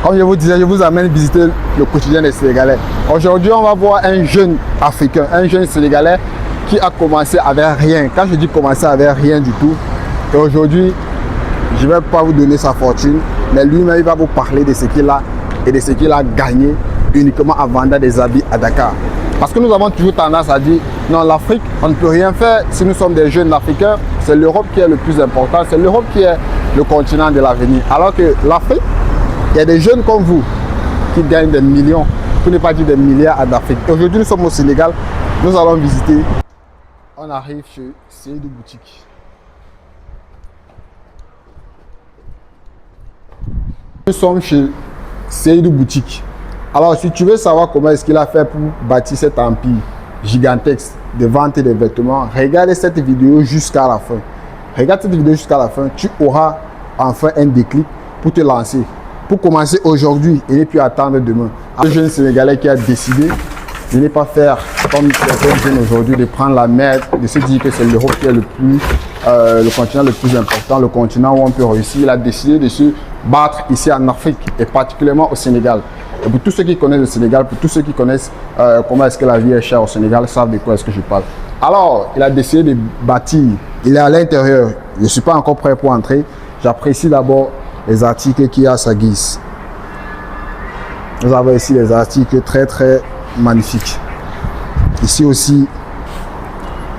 Comme je vous disais, je vous amène visiter le quotidien des Sénégalais. Aujourd'hui, on va voir un jeune Africain, un jeune Sénégalais qui a commencé avec rien. Quand je dis commencer avec rien du tout, et aujourd'hui, je ne vais pas vous donner sa fortune, mais lui-même, il va vous parler de ce qu'il a et de ce qu'il a gagné uniquement en vendant des habits à Dakar. Parce que nous avons toujours tendance à dire, non, l'Afrique, on ne peut rien faire si nous sommes des jeunes Africains. C'est l'Europe qui est le plus important, c'est l'Europe qui est le continent de l'avenir. Alors que l'Afrique, il y a des jeunes comme vous qui gagnent des millions, pour ne pas dire des milliards en Afrique. Aujourd'hui, nous sommes au Sénégal, nous allons visiter. On arrive chez Seydou Boutique. Nous sommes chez Seydou Boutique. Alors, si tu veux savoir comment est-ce qu'il a fait pour bâtir cet empire gigantesque de vente des vêtements, regarde cette vidéo jusqu'à la fin. Regarde cette vidéo jusqu'à la fin, tu auras enfin un déclic pour te lancer. Pour commencer aujourd'hui et ne plus attendre demain. Un jeune Sénégalais qui a décidé de ne pas faire comme certains jeunes aujourd'hui, de prendre la mer, de se dire que c'est l'Europe qui est le continent le plus important, le continent où on peut réussir. Il a décidé de se battre ici en Afrique et particulièrement au Sénégal. Et pour tous ceux qui connaissent le Sénégal, pour tous ceux qui connaissent comment est-ce que la vie est chère au Sénégal, savent de quoi est-ce que je parle. Alors, il a décidé de bâtir. Il est à l'intérieur. Je ne suis pas encore prêt pour entrer. J'apprécie d'abord les articles qu'il y a à sa guise. Nous avons ici des articles très très magnifiques. Ici aussi,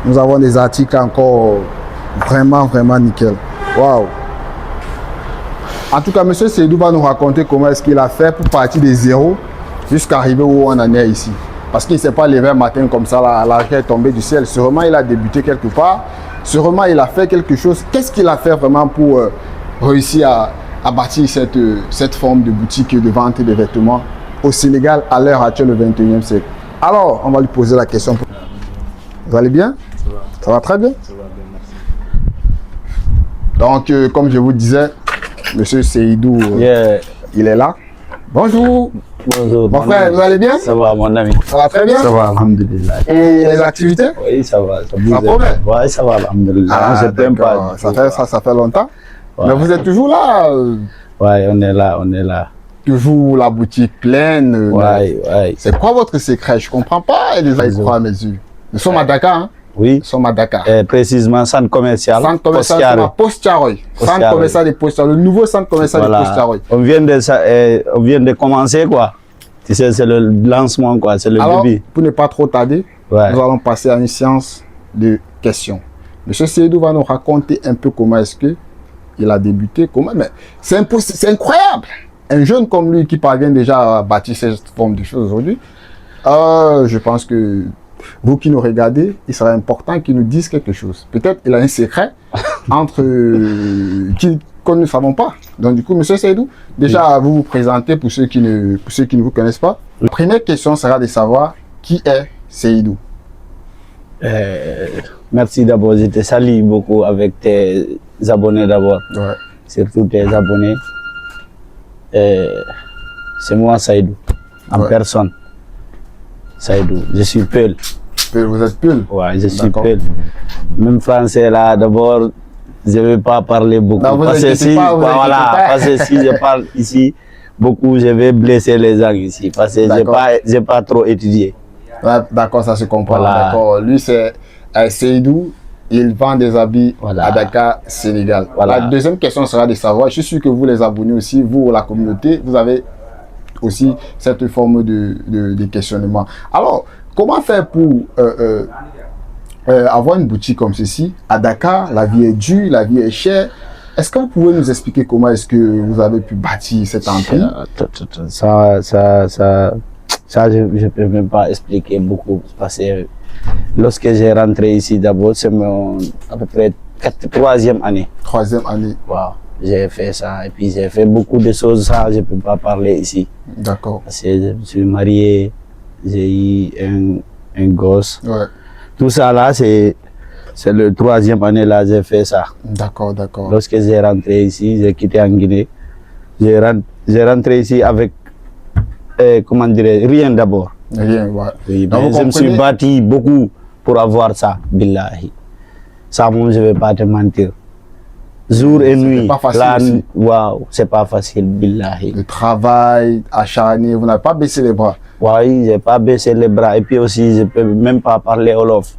nous avons des articles encore vraiment nickel. Waouh! En tout cas, M. Seydou va nous raconter comment est-ce qu'il a fait pour partir de zéro jusqu'à arriver où on en est ici. Parce qu'il ne s'est pas levé un matin comme ça, l'argent est tombé du ciel. Sûrement, il a débuté quelque part. Sûrement, il a fait quelque chose. Qu'est-ce qu'il a fait vraiment pour réussir à bâtir cette forme de boutique de vente de vêtements au Sénégal à l'heure actuelle, le 21e siècle? Alors, on va lui poser la question. Vous allez bien? Ça va très bien? Ça va bien, merci. Donc, comme je vous disais, Monsieur Seydou, il est là. Bonjour. Bonjour. Mon frère, vous allez bien? Ça va, mon ami. Ça va très bien? Ça va, alhamdoulilah. Et les activités? Oui, ça va. Ça promet? Oui, ça va, alhamdoulilah. Ah, je t'aime pas. Ça fait longtemps. Ouais. Mais vous êtes toujours là? Oui, on est là. Toujours la boutique pleine? Oui. C'est quoi votre secret? Je ne comprends pas les croix à mes yeux. Nous sommes à Dakar, hein? Oui. Nous sommes à Dakar. Précisément, centre commercial. Centre commercial Post-Tiaroy. Centre commercial de Post-Tiaroy. Le nouveau centre commercial de Post-Tiaroy. On vient de commencer, quoi. Tu sais, c'est le lancement, quoi. C'est le début. Pour ne pas trop tarder, nous allons passer à une séance de questions. Monsieur Seydou va nous raconter un peu comment est-ce qu'il a débuté. Mais c'est incroyable. Un jeune comme lui qui parvient déjà à bâtir cette forme de choses aujourd'hui, je pense que vous qui nous regardez, il serait important qu'il nous dise quelque chose. Peut-être qu'il a un secret entre que nous ne savons pas. Donc du coup, Monsieur Seydou, déjà vous vous présentez pour ceux qui ne vous connaissent pas. La première question sera de savoir qui est Seydou. Merci d'abord, je te salue beaucoup avec tes abonnés d'abord. Ouais. Surtout tes abonnés. C'est moi Seydou, en personne. Seydou, je suis Peul. Vous êtes Peul? Oui, je suis Peul. Même français là, d'abord, je ne vais pas parler beaucoup. Non, parce que si je parle ici beaucoup, je vais blesser les gens ici. Parce que je n'ai pas trop étudié. Ouais, d'accord, ça se comprend. Voilà. Lui, c'est Seydou. Il vend des habits à Dakar, Sénégal. La deuxième question sera de savoir, je suis sûr que vous les abonnés aussi, vous, la communauté, vous avez aussi cette forme de questionnement. Alors, comment faire pour avoir une boutique comme ceci à Dakar? La vie est dure, la vie est chère. Est-ce que vous pouvez nous expliquer comment est-ce que vous avez pu bâtir cet empire? Ça, je ne peux même pas expliquer beaucoup. Parce que lorsque j'ai rentré ici, d'abord, c'est à peu près 3e année. 3e année. Wow. J'ai fait ça et puis j'ai fait beaucoup de choses, ça je ne peux pas parler ici. D'accord. Parce que je suis marié, j'ai eu un gosse. Ouais. Tout ça là, c'est le 3e année là, j'ai fait ça. D'accord. Lorsque j'ai rentré ici, j'ai quitté en Guinée. J'ai rentré ici avec, comment dirais-je, rien d'abord. Rien, ouais. Oui, mais je me suis bâti beaucoup pour avoir ça, billahi. Ça, moi, je ne vais pas te mentir. Jour et nuit. Pas facile. Waouh, c'est pas facile, billahi. Le travail acharné, vous n'avez pas baissé les bras. Oui, j'ai pas baissé les bras. Et puis aussi, je peux même pas parler Wolof.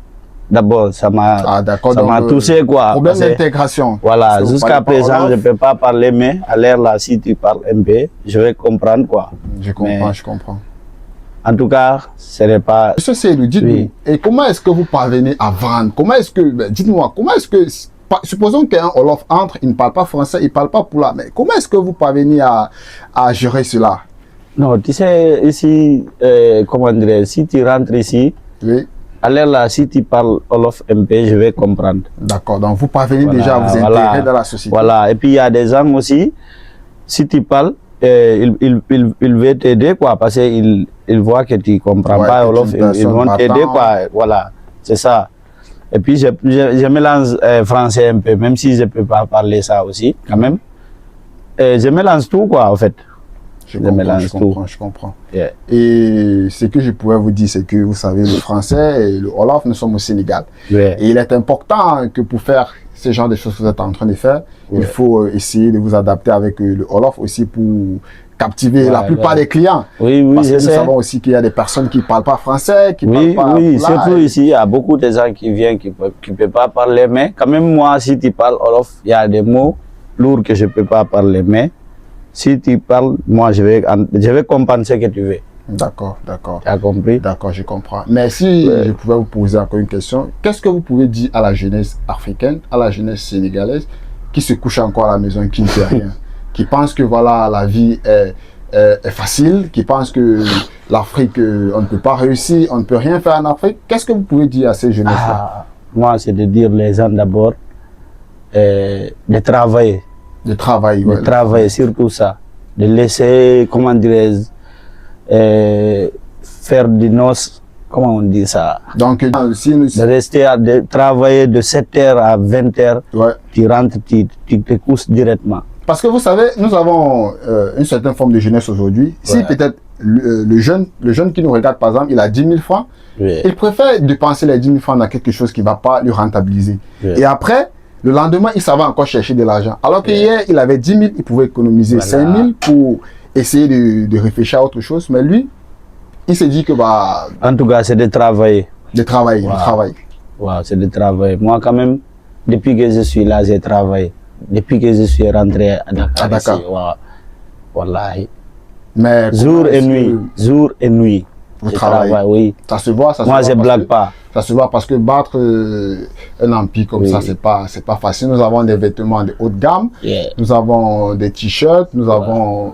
D'abord, ça m'a touché, quoi. Problème d'intégration. Voilà, jusqu'à présent, je ne peux pas parler, mais à l'air là, si tu parles un peu, je vais comprendre, quoi. Je comprends, je comprends. En tout cas, ce n'est pas... Monsieur Seydou, dites-nous, et comment est-ce que vous parvenez à vendre? Comment est-ce que, dites-moi, comment est-ce que, supposons qu'un Wolof entre, il ne parle pas français, il ne parle pas Pula, mais comment est-ce que vous parvenez à gérer cela? Non, tu sais, ici, comment dire, si tu rentres ici, oui. À l'air là, si tu parles Wolof un peu, je vais comprendre. D'accord, donc vous parvenez déjà à vous intégrer dans la société. Voilà, et puis il y a des gens aussi, si tu parles, ils veulent t'aider, quoi, parce qu'ils voient que tu ne comprends pas Wolof, ils vont t'aider, quoi, voilà, c'est ça. Et puis je mélange français un peu, même si je ne peux pas parler ça aussi, quand même. Je mélange tout, quoi, en fait. Je comprends. Yeah. Et ce que je pourrais vous dire, c'est que vous savez, le français et le Wolof, nous sommes au Sénégal. Yeah. Et il est important que pour faire ce genre de choses que vous êtes en train de faire, il faut essayer de vous adapter avec le Wolof aussi pour captiver la plupart des clients. Oui, oui, parce que nous savons aussi qu'il y a des personnes qui ne parlent pas français, qui parlent pas... Oui, surtout ici, il y a beaucoup de gens qui viennent, qui ne peuvent pas parler, mais quand même moi, si tu parles Wolof, il y a des mots lourds que je ne peux pas parler, mais si tu parles, moi, je vais comprendre ce que tu veux. D'accord, d'accord. Tu as compris? D'accord, je comprends. Mais si je pouvais vous poser encore une question, qu'est-ce que vous pouvez dire à la jeunesse africaine, à la jeunesse sénégalaise, qui se couche encore à la maison, qui ne fait rien, qui pense que voilà, la vie est facile, qui pense que l'Afrique, on ne peut pas réussir, on ne peut rien faire en Afrique. Qu'est-ce que vous pouvez dire à ces jeunesses-là? Moi, c'est de dire les gens d'abord de travailler. De travailler, de travailler, surtout ça. De laisser, comment dirais-je, faire des noces, comment on dit ça? Donc, si nous... de rester de travailler de 7h à 20h, tu rentres, tu te couches directement. Parce que vous savez, nous avons une certaine forme de jeunesse aujourd'hui. Si peut-être le jeune qui nous regarde, par exemple, il a 10 000 francs, il préfère dépenser les 10 000 francs dans quelque chose qui ne va pas lui rentabiliser. Et après, le lendemain, il s'en va encore chercher de l'argent. Alors que hier, il avait 10 000, il pouvait économiser 5 000 pour essayer de réfléchir à autre chose. Mais lui, il s'est dit que bah... En tout cas, c'est de travailler. De travailler, de travailler. Wow, c'est de travailler. Moi, quand même, depuis que je suis là, j'ai travaillé. Depuis que je suis rentré à Dakar. Ici, wallahi. Mais jour et nuit. Jour et nuit. Vous travaillez. Oui. Ça se voit, ça se Moi, voit. Moi, je blague pas. Ça se voit parce que battre un empire comme ça, c'est pas facile. Nous avons des vêtements de haute gamme. Nous avons des t-shirts. Nous avons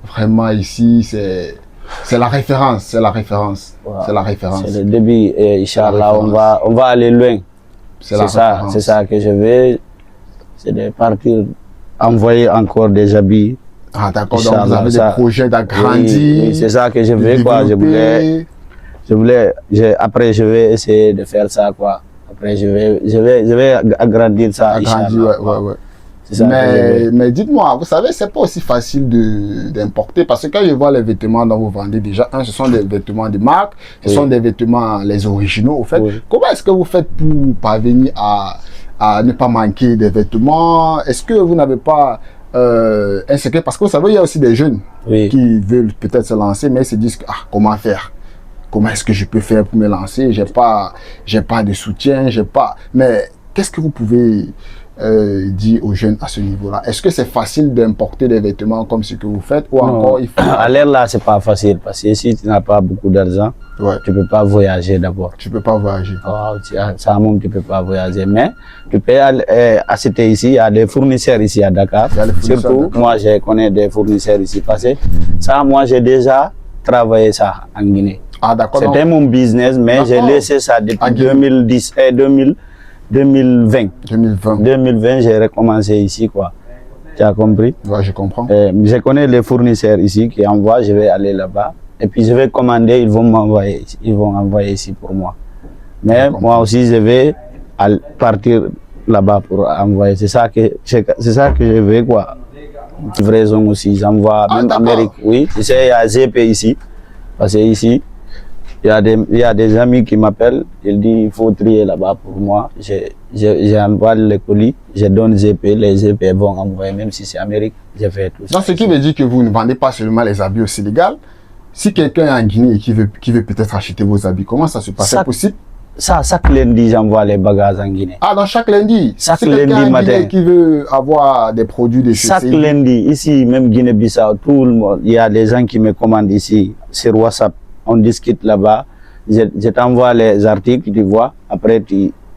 vraiment ici, c'est la référence. C'est la référence. C'est la référence. C'est le début. Inch'Allah, on va aller loin. C'est ça que je veux. C'est de partir, envoyer encore des habits. Ah d'accord, donc vous avez des projets d'agrandir. Oui, c'est ça que je veux, quoi. Après, je vais essayer de faire ça, quoi. Après, je vais agrandir ça. Agrandir, ouais. Ça, mais dites-moi, vous savez, c'est pas aussi facile d'importer parce que quand je vois les vêtements dont vous vendez déjà, ce sont des vêtements de marque, ce sont des vêtements, les originaux, au fait. Comment est-ce que vous faites pour parvenir à ne pas manquer des vêtements? Est-ce que vous n'avez pas un secret? Parce que vous savez, il y a aussi des jeunes qui veulent peut-être se lancer, mais ils se disent, comment faire? Comment est-ce que je peux faire pour me lancer? J'ai pas de soutien, mais qu'est-ce que vous pouvez dire aux jeunes à ce niveau-là? Est-ce que c'est facile d'importer des vêtements comme ce que vous faites ou encore il faut... À l'air là, c'est pas facile parce que si tu n'as pas beaucoup d'argent, tu peux pas voyager d'abord. Tu peux pas voyager. Ça même tu peux pas voyager, mais tu peux acheter ici. Il y a des fournisseurs ici à Dakar. Surtout, moi je connais des fournisseurs ici parce que ça, moi j'ai déjà travaillé ça en Guinée. Ah d'accord. C'était mon business, mais j'ai laissé ça depuis 2010 et 2020. 2020, j'ai recommencé ici, quoi. Tu as compris? Ouais, je comprends. Je connais les fournisseurs ici qui envoient, je vais aller là-bas. Et puis je vais commander, ils vont envoyer ici pour moi. Mais moi aussi, je vais partir là-bas pour envoyer. C'est ça que je veux, quoi. Livraison aussi, j'envoie même en Amérique, oui. Tu sais, il y a GP ici. Parce que ici, il y a des amis qui m'appellent, ils disent il faut trier là-bas pour moi. J'envoie les colis, je donne GP, les GP vont envoyer, même si c'est Amérique, je fais tout ça. Donc, ce qui veut dire que vous ne vendez pas seulement les habits au Sénégal. Si quelqu'un est en Guinée et qui veut peut-être acheter vos habits, comment ça se passe? C'est possible? Ça, chaque lundi, j'envoie les bagages en Guinée. Ah, dans chaque lundi? Chaque si lundi quelqu'un matin. Qui veut avoir des produits de chez Chaque lundi, ici, même Guinée-Bissau, tout le monde, il y a des gens qui me commandent ici, sur WhatsApp. On discute là-bas. Je t'envoie les articles, tu vois. Après,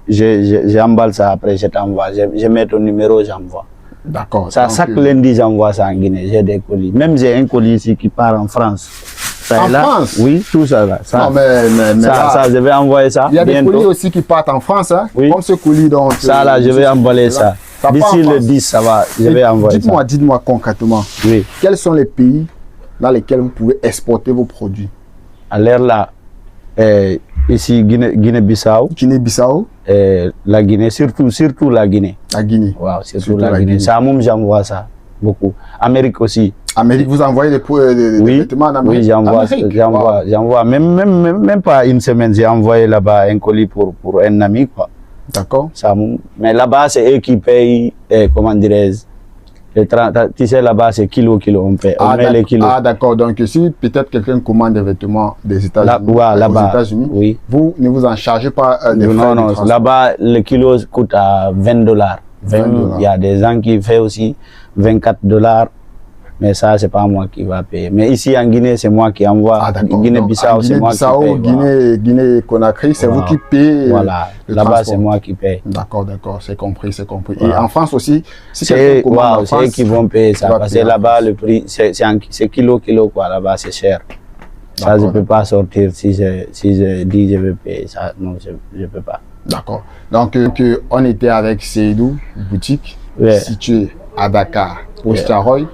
j'emballe ça, après je t'envoie. Je mets ton numéro, j'envoie. D'accord. Ça, chaque lundi, j'envoie ça en Guinée. J'ai des colis. Même j'ai un colis ici qui part en France. Ça en là, France? Oui, tout ça là. Ça, non, mais ça, je vais envoyer ça. Il y a bientôt. des colis aussi qui partent en France, hein? Oui. Comme ce colis dont... Ça là, je vais emballer ça. D'ici le 10, ça va, je vais envoyer ça. Dites-moi concrètement, oui. Quels sont les pays dans lesquels vous pouvez exporter vos produits? À l'air là, ici Guinée-Bissau. Guinée-Bissau? La Guinée, surtout la Guinée. La Guinée. Wow, surtout la Guinée. Ça, moi, j'envoie ça beaucoup. Amérique aussi. Amérique, vous envoyez des vêtements en Amérique? Oui, j'envoie. Même pas une semaine, j'ai envoyé là-bas un colis pour un ami, quoi. D'accord. Mais là-bas, c'est eux qui payent, comment dirais-je, tu sais, là-bas, c'est kilo, on paye. On met les kilos. Ah, d'accord. Donc, si peut-être quelqu'un commande des vêtements des États-Unis, là-bas, oui. Vous ne vous en chargez pas des frais non, de transport? Là-bas, le kilo coûte à $20. Il y a des gens qui font aussi $24. Mais ça, c'est pas moi qui va payer. Mais ici, en Guinée, c'est moi qui envoie. Ah, d'accord. Guinée-Bissau, c'est moi qui paye. Guinée-Conakry, c'est vous qui payez. Voilà. Là-bas, c'est moi qui paye. D'accord, c'est compris. Voilà. Et en France aussi, si c'est eux qui vont payer ça. Parce que là-bas, le prix, c'est kilo, quoi. Là-bas, c'est cher. Ça, je ne peux pas sortir si je dis je vais payer ça. Non, je ne peux pas. D'accord. Donc, on était avec Seydou Boutique, situé à Dakar, au Staroy.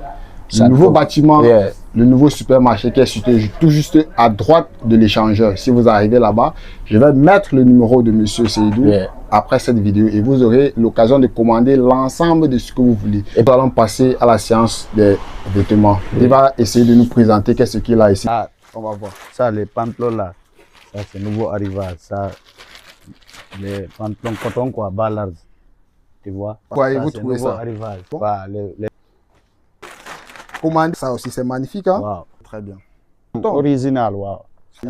Le nouveau bâtiment, le nouveau supermarché qui est situé tout juste à droite de l'échangeur. Si vous arrivez là-bas, je vais mettre le numéro de Monsieur Seydou après cette vidéo et vous aurez l'occasion de commander l'ensemble de ce que vous voulez. Et nous allons passer à la séance des vêtements. Il va essayer de nous présenter qu'est-ce qu'il a ici. Ah, on va voir. Ça, les pantalons là, ça c'est nouveau arrivage. Ça, les pantalons coton quoi, bas large. Tu vois? Vous trouvez ça? Arrivage. Bon. Bah, ça aussi, c'est magnifique, hein? Wow. Très bien. Original, wow. Oui.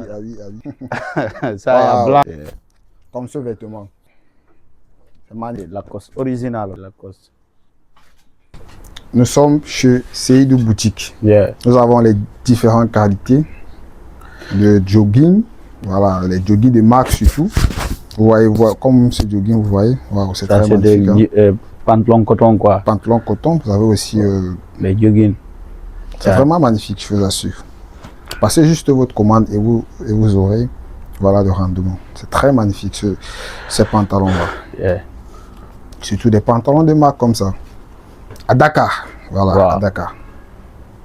Ça, il y a blanc. Comme ce vêtement. C'est magnifique. Lacoste, original, Lacoste. Nous sommes chez Seydou Boutique. Nous avons les différentes qualités de jogging. Voilà, les jogging de marque surtout. Vous voyez, comme ce jogging, vous voyez. Wow, c'est très magnifique. Pantalon coton, quoi. Pantalon coton, vous avez aussi... les jogging. C'est vraiment magnifique, je vous assure. Passez juste votre commande et vous aurez voilà, le rendement. C'est très magnifique, ces pantalons-là. Surtout des pantalons de marque comme ça. À Dakar. Voilà, à Dakar.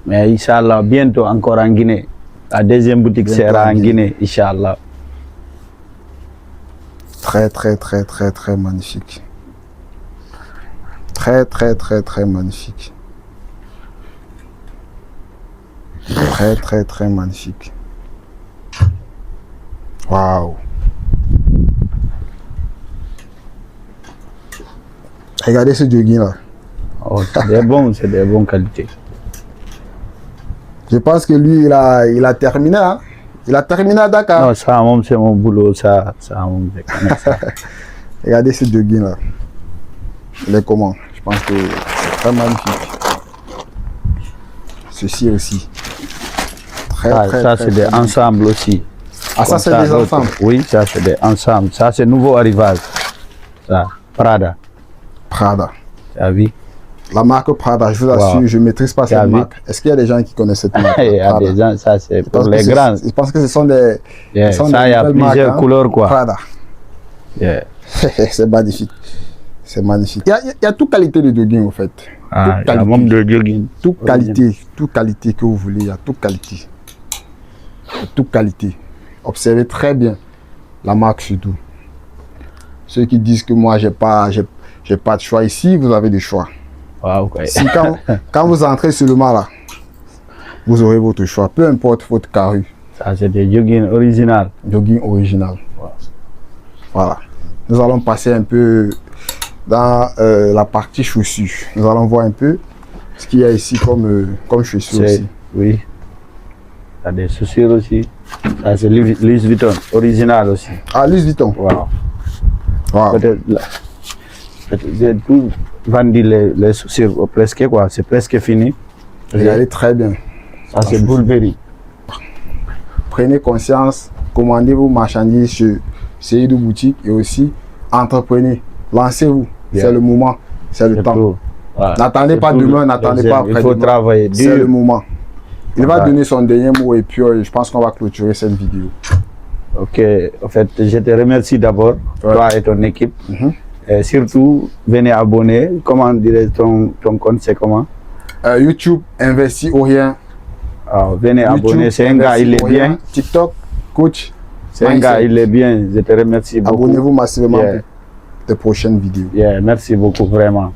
Mais Inch'Allah, bientôt encore en Guinée. La deuxième boutique sera en Guinée, Inch'Allah. Très magnifique. Très magnifique. Très magnifique. Waouh. Regardez ce jogging là. Oh, c'est des bonnes qualités. Je pense que lui, il a terminé. Hein? Il a terminé à Dakar. Non, ça, c'est mon boulot. Ça, Regardez ce jogging là. Il est comment? Je pense que c'est très magnifique. Ceci aussi. Ça, c'est des ensembles aussi. Ah, ça, c'est des ensembles? Oui, ça, c'est des ensembles. Ça, c'est nouveau arrivage. Ça, Prada. Tu as vu? La marque Prada, je vous assure, je ne maîtrise pas cette marque. Est-ce qu'il y a des gens qui connaissent cette marque? Il y a des gens, ça, c'est pour les grands. Je pense que ce sont des. Ça, il y a plusieurs couleurs, quoi. Prada. C'est magnifique. C'est magnifique. Il y a toute qualité de jogging, en fait. Il y a même de jogging. Toute qualité que vous voulez, il y a toute qualité. Toute qualité. Observez très bien la marque surtout. Ceux qui disent que moi, j'ai pas de choix ici, vous avez des choix. Si quand vous entrez seulement là, vous aurez votre choix. Peu importe votre carrure. Ça, c'est des jogging original. Jogging original. Voilà. Nous allons passer un peu dans la partie chaussures. Nous allons voir un peu ce qu'il y a ici comme chaussures aussi. Oui. Il y a des chaussures aussi. Ça, c'est Louis Vuitton, original aussi. Ah, Louis Vuitton. Wow. Wow. Peut-être là. J'ai tout vendu les chaussures presque, quoi. C'est presque fini. Regardez très bien. Ça, c'est Burberry. Prenez conscience, commandez vos marchandises chez Seydou Boutique et aussi entreprenez. Lancez-vous. Bien. C'est le moment, c'est le temps. Voilà. N'attendez pas demain, n'attendez pas après. Il faut travailler dur. C'est le moment. Il va Voilà. donner son dernier mot et puis je pense qu'on va clôturer cette vidéo. Ok, en fait, je te remercie d'abord, toi et ton équipe. Et surtout, venez abonner. Comment dirais-je ton compte, c'est comment? YouTube, Investi Orient. Venez abonner, c'est un gars, il est bien. TikTok, coach. C'est un gars, il est bien. Je te remercie beaucoup. Abonnez-vous massivement pour les prochaines vidéos. Merci beaucoup, vraiment.